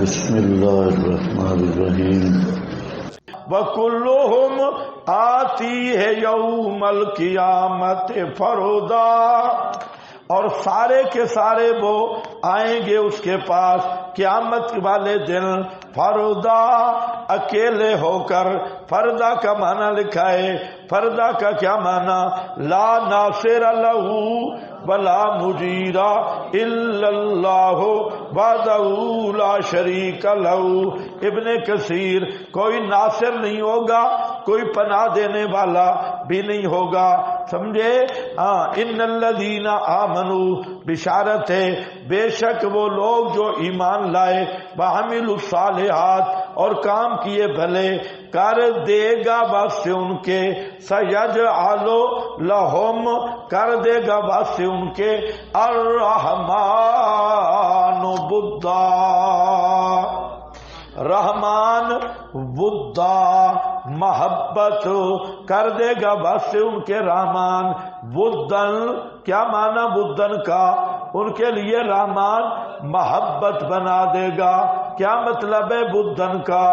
بسم اللہ الرحمن الرحیم وَكُلُّهُمْ آتِيهِ یوم القیامت فردا، اور سارے کے سارے وہ آئیں گے اس کے پاس قیامت والے دن فردا، اکیلے ہو کر۔ فردا کا معنی لکھا ہے، فردا کا کیا معنی؟ لا ناصر لہ ولا مجیر الا اللہ وحدہ لا شریک لہ۔ ابن کثیر، کوئی ناصر نہیں ہوگا، کوئی پناہ دینے والا بھی نہیں ہوگا، سمجھے؟ ان الذین آمنوا، بشارت ہے بے شک وہ لوگ جو ایمان لائے، وعملوا الصالحات، اور کام کیے بھلے، کر دے گا بس ان کے، سیجعل لہم، کر دے گا بس ان کے، الرحمن ودا، رحمان ودا، محبت، کر دے گا بس ان کے رحمان، ودن، کیا معنی ودن کا؟ ان کے لیے رحمان محبت بنا دے گا۔ کیا مطلب ہے ودن کا؟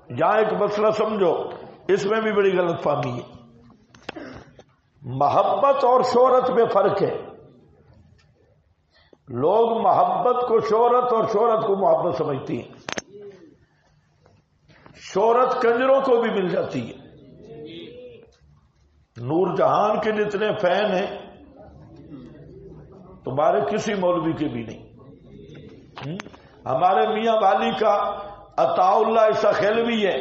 یہاں ایک مسئلہ سمجھو، اس میں بھی بڑی غلط فہمی ہے۔ محبت اور شہرت میں فرق ہے۔ لوگ محبت کو شہرت اور شہرت کو محبت سمجھتی ہیں۔ شہرت کنجروں کو بھی مل جاتی ہے۔ نور جہان کے جتنے فین ہیں تمہارے کسی مولوی کے بھی نہیں۔ ہمارے میاں والی کا عطا اللہ ایسا خیلوی ہے،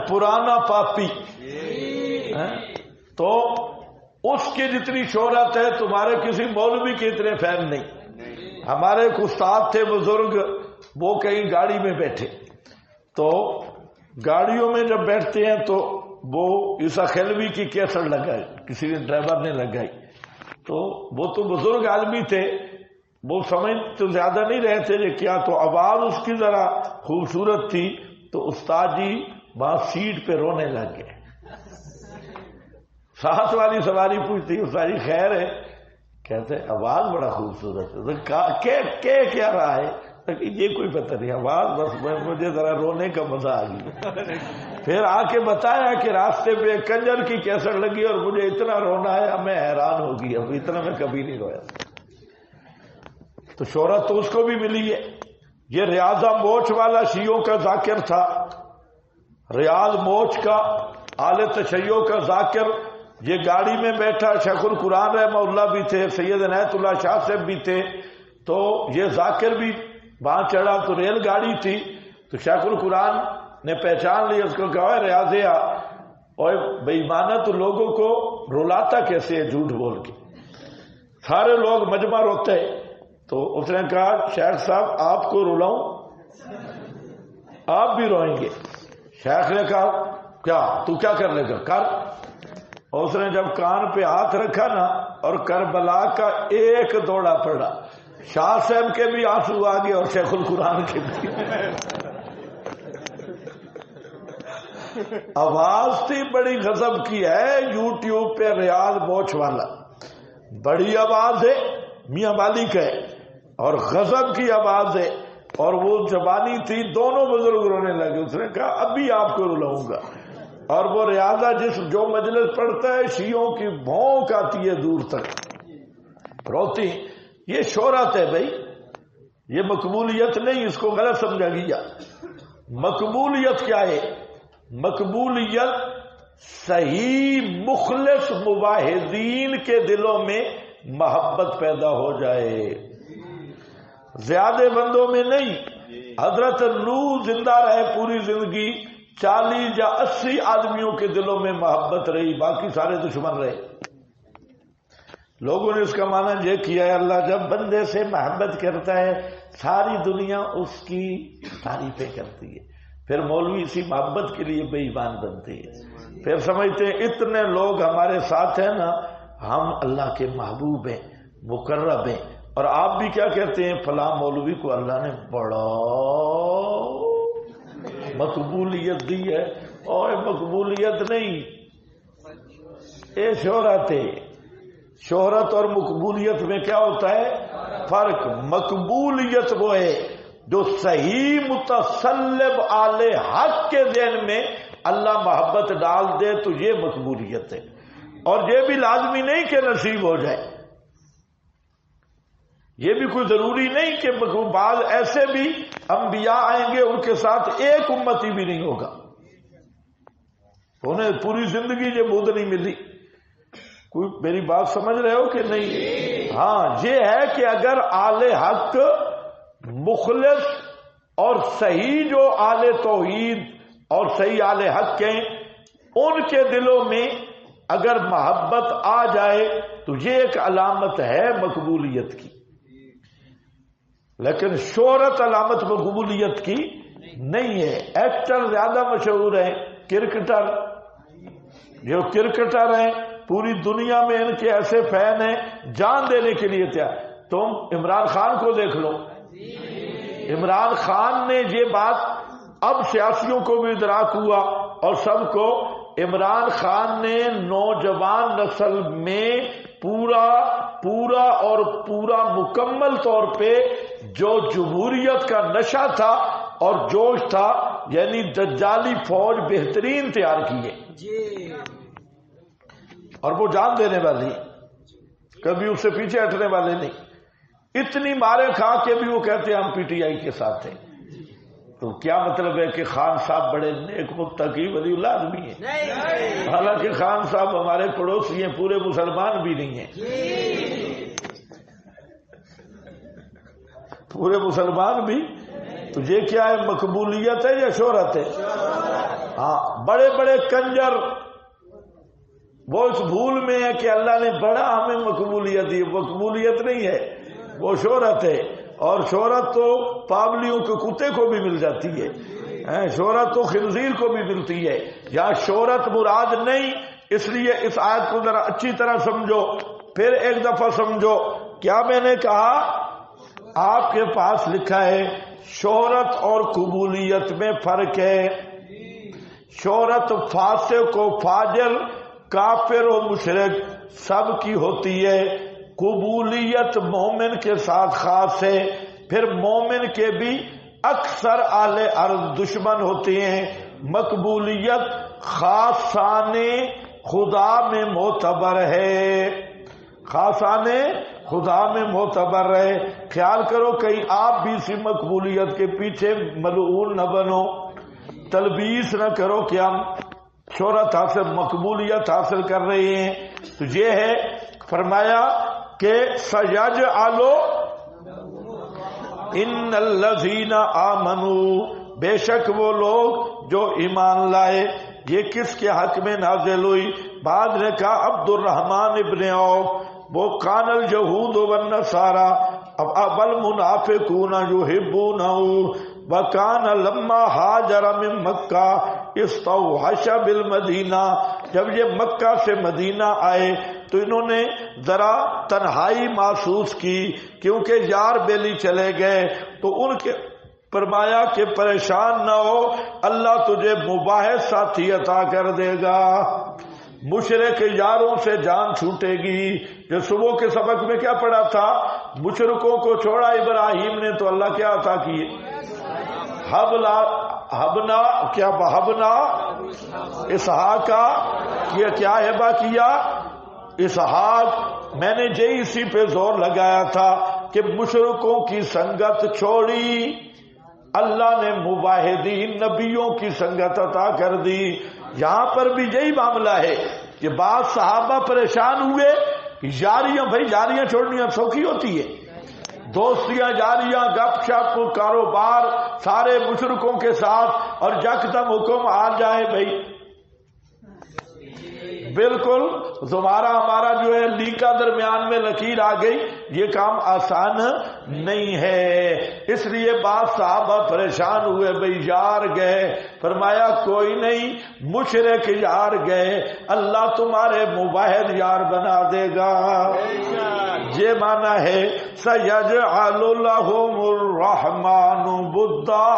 پرانا پاپی، تو اس کی جتنی شہرت ہے تمہارے کسی مولوی کے اتنے فین نہیں۔ ہمارے ایک استاد تھے بزرگ، وہ کہیں گاڑی میں بیٹھے، تو گاڑیوں میں جب بیٹھتے ہیں تو وہ عیسیٰ خیلوی کی کیسٹ لگائی، کسی نے ڈرائیور نے لگائی، تو وہ تو بزرگ آدمی تھے، وہ سمجھ تو زیادہ نہیں رہے تھے کہ کیا، تو آواز اس کی ذرا خوبصورت تھی، تو استاد جی وہاں سیٹ پہ رونے لگ گئے۔ ساتھ والی سواری پوچھتی، استاد جی خیر ہے؟ کہتے آواز بڑا خوبصورت ہے۔ کیا رہا ہے؟ یہ کوئی پتہ نہیں، آواز بس مجھے ذرا رونے کا مزہ آ گیا۔ پھر آ کے بتایا کہ راستے پہ کنجر کی کیسٹ لگی اور مجھے اتنا رونا ہے، اب میں حیران ہو گیا، اتنا میں کبھی نہیں رویا۔ تو شہرت تو اس کو بھی ملی ہے۔ یہ ریاضہ موچ والا شیعوں کا ذاکر تھا، ریاض موچ کا آل تشیع کا ذاکر، یہ گاڑی میں بیٹھا، شیخ القرآن رحمہ اللہ بھی تھے، سید عنایت اللہ شاہ صاحب بھی تھے، تو یہ ذاکر بھی وہاں چڑھا، تو ریل گاڑی تھی، تو شیخ القرآن نے پہچان لیا، اس کو کہا ریاضیہ، اور بے ایمانہ تو لوگوں کو رلاتا کیسے ہے جھوٹ بول کے۔ سارے لوگ مجمع روتے، تو اس نے کہا شیخ صاحب آپ کو رلاؤں؟ آپ بھی روئیں گے؟ شیخ نے کہا کیا تو کیا کر لے گا، کر۔ اور اس نے جب کان پہ ہاتھ رکھا نا، اور کربلا کا ایک دوڑا پڑا، شاہ صاحب کے بھی آنسو آ گئے اور شیخ القرآن کے بھی۔ آواز تھی بڑی غضب کی ہے، یوٹیوب پہ ریاض موچ والا، بڑی آواز ہے، میاں والی کا ہے، اور غضب کی آواز ہے، اور وہ زبانی تھی، دونوں بزرگ رونے لگے۔ اس نے کہا اب بھی آپ کو رلاؤں گا۔ اور وہ ریاضہ جو مجلس پڑھتا ہے، شیعوں کی بھونک آتی ہے دور تک، روتی۔ یہ شہرت ہے بھائی، یہ مقبولیت نہیں، اس کو غلط سمجھا گیا۔ مقبولیت کیا ہے؟ مقبولیت صحیح مخلص مواحدین کے دلوں میں محبت پیدا ہو جائے، زیادہ بندوں میں نہیں۔ حضرت نوح زندہ رہے پوری زندگی، 40 یا 80 آدمیوں کے دلوں میں محبت رہی، باقی سارے دشمن رہے۔ لوگوں نے اس کا معنی یہ کیا ہے اللہ جب بندے سے محبت کرتا ہے ساری دنیا اس کی تعریفیں کرتی ہے، پھر مولوی اسی محبت کے لیے بے ایمان بنتے ہیں، پھر سمجھتے ہیں اتنے لوگ ہمارے ساتھ ہیں نا، ہم اللہ کے محبوب ہیں، مقرب ہیں۔ اور آپ بھی کیا کہتے ہیں؟ فلاں مولوی کو اللہ نے بڑا مقبولیت دی ہے، اور مقبولیت نہیں، یہ شہرت ہے۔ شہرت اور مقبولیت میں کیا ہوتا ہے؟ فرق مقبولیت وہ ہے جو صحیح متسلب آل حق کے ذہن میں اللہ محبت ڈال دے تو یہ مقبولیت ہے، اور یہ بھی لازمی نہیں کہ نصیب ہو جائے، یہ بھی کوئی ضروری نہیں کہ بعض ایسے بھی انبیاء آئیں گے ان کے ساتھ ایک امتی بھی نہیں ہوگا، انہیں پوری زندگی یہ بود نہیں ملی۔ کوئی میری بات سمجھ رہے ہو کہ نہیں؟ ہاں، یہ ہے کہ اگر آل حق مخلص اور صحیح جو آل توحید اور صحیح آل حق ہیں ان کے دلوں میں اگر محبت آ جائے تو یہ ایک علامت ہے مقبولیت کی، لیکن شہرت علامت مقبولیت کی نہیں ہے۔ ایکٹر زیادہ مشہور ہیں، کرکٹر، جو کرکٹر ہیں پوری دنیا میں ان کے ایسے فین ہیں جان دینے کے لیے تیار۔ تم عمران خان کو دیکھ لو، عمران خان نے یہ بات اب سیاسیوں کو بھی ادراک ہوا اور سب کو، عمران خان نے نوجوان نسل میں پورا مکمل طور پہ جو جمہوریت کا نشہ تھا اور جوش تھا، یعنی دجالی فوج بہترین تیار کی ہے، اور وہ جان دینے والی، کبھی اس سے پیچھے ہٹنے والے نہیں۔ اتنی مارے کھا کے بھی وہ کہتے ہیں ہم پی ٹی آئی کے ساتھ ہیں، تو کیا مطلب ہے کہ خان صاحب بڑے نیک متقی ولی اللہ آدمی ہیں، حالانکہ خان صاحب ہمارے پڑوسی ہیں، پورے مسلمان بھی نہیں ہیں، پورے مسلمان بھی۔ تو یہ کیا ہے، مقبولیت ہے یا شہرت ہے؟ ہاں، بڑے بڑے کنجر وہ اس بھول میں ہے کہ اللہ نے بڑا ہمیں مقبولیت دی، مقبولیت نہیں ہے، وہ شہرت ہے، اور شہرت تو پابلیوں کے کتے کو بھی مل جاتی ہے، شہرت تو خنزیر کو بھی ملتی ہے۔ یا شہرت مراد نہیں، اس لیے اس آیت کو ذرا اچھی طرح سمجھو، پھر ایک دفعہ سمجھو۔ کیا میں نے کہا؟ آپ کے پاس لکھا ہے شہرت اور قبولیت میں فرق ہے۔ شہرت فاسق و فاجر، کافر و مشرک سب کی ہوتی ہے، قبولیت مومن کے ساتھ خاص ہے۔ پھر مومن کے بھی اکثر اہل ارض دشمن ہوتے ہیں۔ مقبولیت خاصان خدا میں معتبر ہے، خاصان خدا میں معتبر ہے۔ خیال کرو کہیں آپ بھی اسی مقبولیت کے پیچھے ملعون نہ بنو، تلبیس نہ کرو کہ ہم شہرت حاصل، مقبولیت حاصل کر رہے ہیں۔ تو یہ ہے، فرمایا کہ سَيَجْعَلُ ان الذین آمنوا، بے شک وہ لوگ جو ایمان لائے۔ یہ کس کے حق میں نازل ہوئی؟ بعد نے کہا عبد الرحمن ابن عوف، وہ کان الجہود والنصارى اب المنافقون یحبونہ وکان لما ہاجر من مکہ استوحش بالمدینہ، جب یہ مکہ سے مدینہ آئے تو انہوں نے ذرا تنہائی محسوس کی، کیونکہ یار بیلی چلے گئے، تو ان کے فرمایا کہ پریشان نہ ہو، اللہ تجھے مباحث ساتھی عطا کر دے گا، مشرک یاروں سے جان چھوٹے گی۔ جو صبح کے سبق میں کیا پڑھا تھا؟ مشرکوں کو چھوڑا ابراہیم نے تو اللہ کیا عطا کیے؟ ہبنا کیا بہبنا اسحاق کیا ہبا کیا؟ اسحاق۔ میں نے یہی اسی پہ زور لگایا تھا کہ مشرکوں کی سنگت چھوڑی، اللہ نے مواحدین نبیوں کی سنگت عطا کر دی۔ یہاں پر بھی یہی معاملہ ہے کہ بعض صحابہ پریشان ہوئے، یاریاں، بھائی یاریاں چھوڑنی سوکھی ہوتی ہے، دوستیاں جاریاں، گپ شپ، کاروبار سارے مشرکوں کے ساتھ، اور یکدم حکم آ جائے بھائی بالکل تمہارا ہمارا جو ہے لیکا درمیان میں لکیر آ گئی، یہ کام آسان نہیں ہے۔ اس لیے بعض صحابہ پریشان ہوئے، بھئی یار گئے، فرمایا کوئی نہیں، مشرک یار گئے، اللہ تمہارے مباحث یار بنا دے گا۔ یہ معنی ہے سَيَجْعَلُ لَهُمُ الرَّحْمَنُ بُدًّا،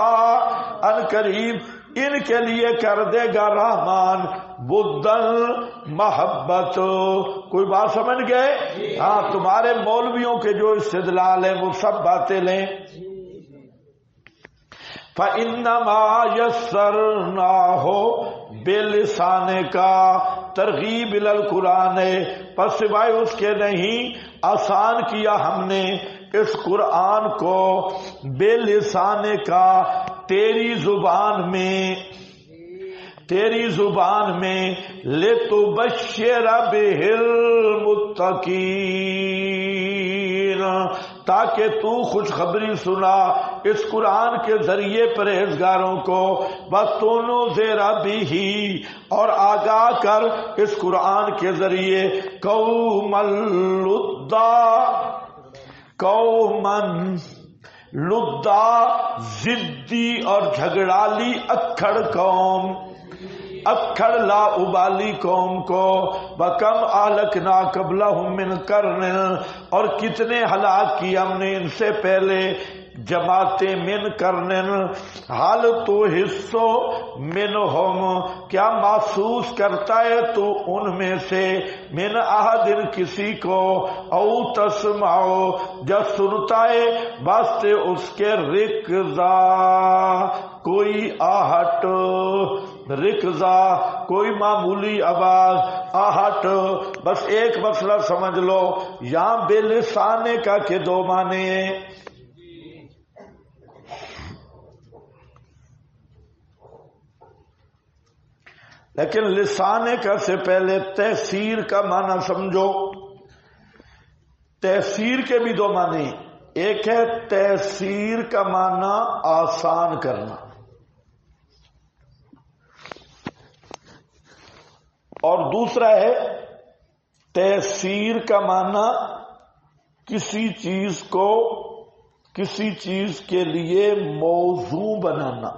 ان قریب ان کے لیے کر دے گا رحمان بدل محبت. کوئی بات سمجھ گئے؟ ہاں تمہارے مولویوں کے جو استدلال ہیں وہ سب باتیں لیں. فَإِنَّمَا يَسَّرْنَاهُ بِلِسَانِكَ کا ترغیب القرآن ہے، پس سوائے اس کے نہیں آسان کیا ہم نے اس قرآن کو بے لسان کا تیری زبان میں لِتُبَشِّرَ بِهِ الْمُتَّقِينَ تاکہ تو خوشخبری سنا اس قرآن کے ذریعے پرہیزگاروں کو، وَتُنذِرَ بِهِ اور آگاہ کر اس قرآن کے ذریعے قوما لُدَّا ضدی اور جھگڑالی اکھڑ لا ابالی قوم کو. وَكَمْ أَهْلَكْنَا قَبْلَهُمْ مِنْ قَرْنٍ اور کتنے ہلاک کی ہم نے ان سے پہلے جماعتیں من قرن. حال تو حصو منہم کیا محسوس کرتا ہے تو ان میں سے من احد کسی کو، او تسمعو جب سنتا ہے واسطے اس کے رکزا کوئی آہٹ، رکزا کوئی معمولی آواز، آہٹ. بس ایک مسئلہ سمجھ لو یہاں بے لسانے کا کہ دو معنی ہیں. لیکن لسانے کا سے پہلے تحسیر کا معنی سمجھو. تحسیر کے بھی دو معنی، ایک ہے تحسیر کا معنی آسان کرنا، اور دوسرا ہے تحسیر کا معنی کسی چیز کو کسی چیز کے لیے موضوع بنانا.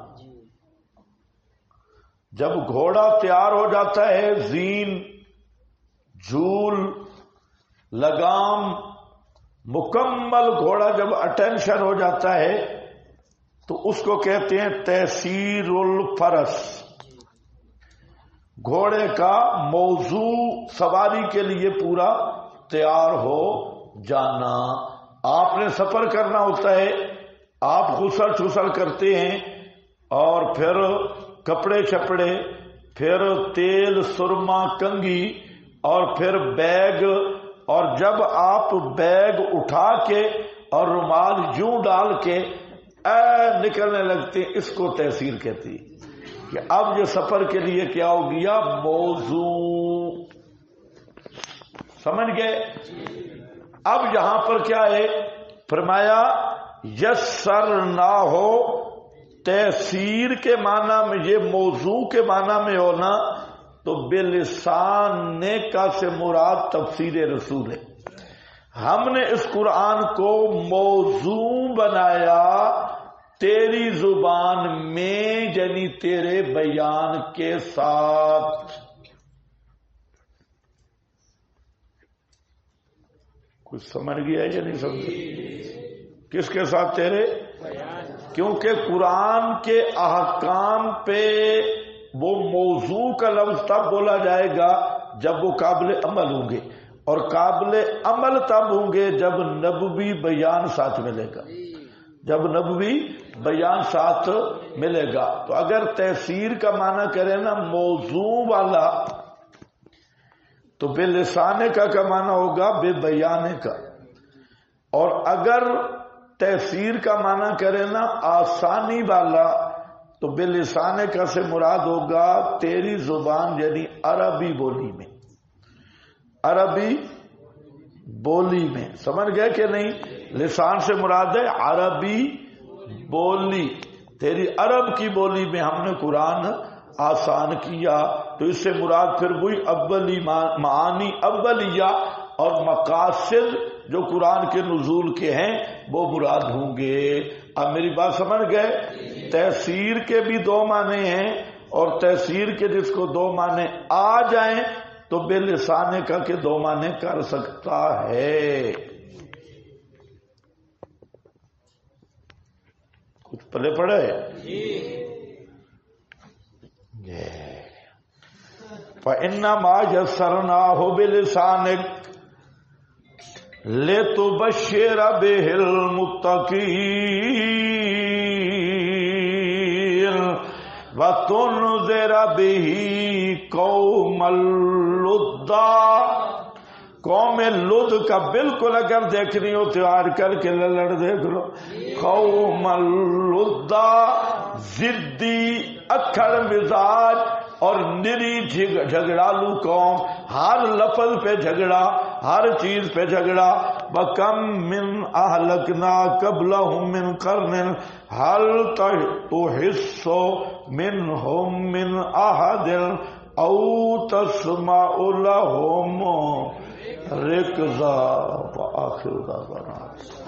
جب گھوڑا تیار ہو جاتا ہے، زین، جھول، لگام، مکمل گھوڑا جب اٹینشن ہو جاتا ہے تو اس کو کہتے ہیں تحسیر الفرس. گھوڑے کا موضوع سواری کے لیے پورا تیار ہو جانا. آپ نے سفر کرنا ہوتا ہے، آپ غسل چھسل کرتے ہیں اور پھر کپڑے چھپڑے، پھر تیل، سرما، کنگھی، اور پھر بیگ، اور جب آپ بیگ اٹھا کے اور رومال یوں ڈال کے نکلنے لگتے ہیں، اس کو تحسیر کہتی ہے کہ اب یہ سفر کے لیے کیا ہو گیا، موضوع. سمجھ گئے؟ اب یہاں پر کیا ہے فرمایا یسر نہ ہو، تحسیر کے معنی میں یہ موضوع کے معنی میں ہونا تو بلسان کا سے مراد تفسیر رسول ہے. ہم نے اس قرآن کو موضوع بنایا تیری زبان میں، یعنی تیرے بیان کے ساتھ. کچھ سمجھ گیا یا نہیں سمجھ؟ کس کے ساتھ؟ تیرے. کیونکہ قرآن کے احکام پہ وہ موضوع کا لفظ تب بولا جائے گا جب وہ قابل عمل ہوں گے، اور قابل عمل تب ہوں گے جب نبوی بیان ساتھ ملے گا. جب نبوی بیان ساتھ ملے گا تو اگر تحسیر کا معنی کرے نا موضوع والا تو بے لسانے کا معنی ہوگا بے بیانے کا، اور اگر تحسیر کا معنی کرے نا آسانی والا تو بے لسانے کا سے مراد ہوگا تیری زبان، یعنی عربی بولی میں. عربی بولی میں سمجھ گئے کہ نہیں؟ لسان سے مراد ہے عربی بولی. تیری عرب کی بولی میں ہم نے قرآن آسان کیا، تو اس سے مراد پھر وہی اولی معانی اولیہ اور مقاصد جو قرآن کے نزول کے ہیں وہ مراد ہوں گے. اب میری بات سمجھ گئے؟ تحسیر کے بھی دو معنی ہیں، اور تحسیر کے جس کو دو معنی آ جائیں تو بے لسانے کا کے دو معنی کر سکتا ہے. کچھ پلے پڑے؟ فإنما يسرناه بلسانك لتبشر به المتقين وتنذر به قوم اللُّدَّ. قوم لد کا بالکل اگر دیکھنی ہو تیار کر کے لڑ دیکھ لو. قوم اللُّدَّ ضدی اکھڑ مزاج اور نری جھگڑالو قوم، ہر لفظ پہ جھگڑا، ہر چیز پہ جھگڑا. وَكَمْ مِنْ أَهْلَكْنَا قَبْلَهُمْ مِنْ قَرْنٍ هَلْ تُحِسُّ مِنْهُمْ مِنْ أَحَدٍ أَوْ تَسْمَعُ لَهُمْ رِكْزًا. وآخر دعوانا